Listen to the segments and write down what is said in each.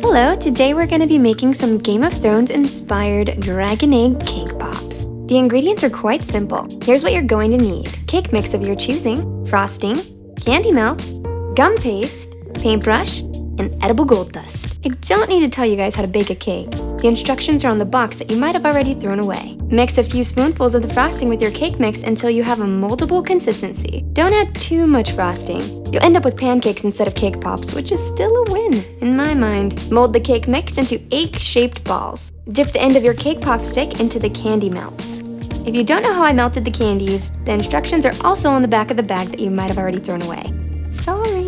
Hello, today we're going to be making some Game of Thrones inspired dragon egg cake pops. The ingredients are quite simple. Here's what you're going to need. Cake mix of your choosing, frosting, candy melts, gum paste, paintbrush, and edible gold dust. I don't need to tell you guys how to bake a cake. The instructions are on the box that you might have already thrown away. Mix a few spoonfuls of the frosting with your cake mix until you have a moldable consistency. Don't add too much frosting. You'll end up with pancakes instead of cake pops, which is still a win, in my mind. Mold the cake mix into egg-shaped balls. Dip the end of your cake pop stick into the candy melts. If you don't know how I melted the candies, the instructions are also on the back of the bag that you might have already thrown away. Sorry.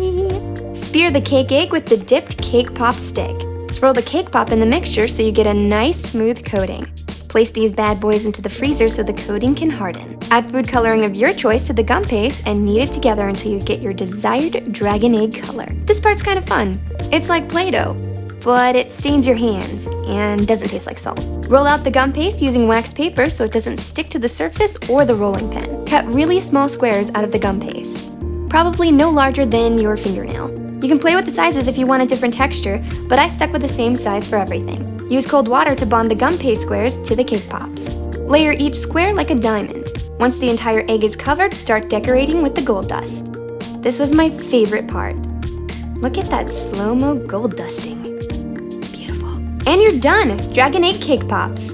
Spear the cake egg with the dipped cake pop stick. Swirl the cake pop in the mixture so you get a nice smooth coating. Place these bad boys into the freezer so the coating can harden. Add food coloring of your choice to the gum paste and knead it together until you get your desired dragon egg color. This part's kind of fun. It's like Play-Doh, but it stains your hands and doesn't taste like salt. Roll out the gum paste using wax paper so it doesn't stick to the surface or the rolling pin. Cut really small squares out of the gum paste, probably no larger than your fingernail. You can play with the sizes if you want a different texture, but I stuck with the same size for everything. Use cold water to bond the gum paste squares to the cake pops. Layer each square like a diamond. Once the entire egg is covered, start decorating with the gold dust. This was my favorite part. Look at that slow-mo gold dusting. Beautiful. And you're done! Dragon egg cake pops.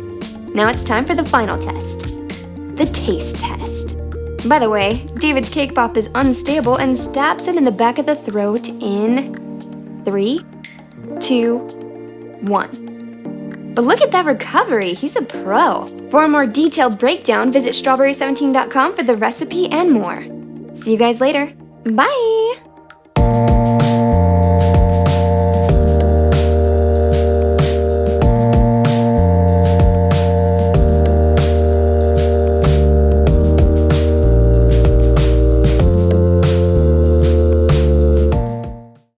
Now it's time for the final test. The taste test. By the way, David's cake pop is unstable and stabs him in the back of the throat in 3, 2, 1. But look at that recovery, he's a pro. For a more detailed breakdown, visit strawberry17.com for the recipe and more. See you guys later. Bye!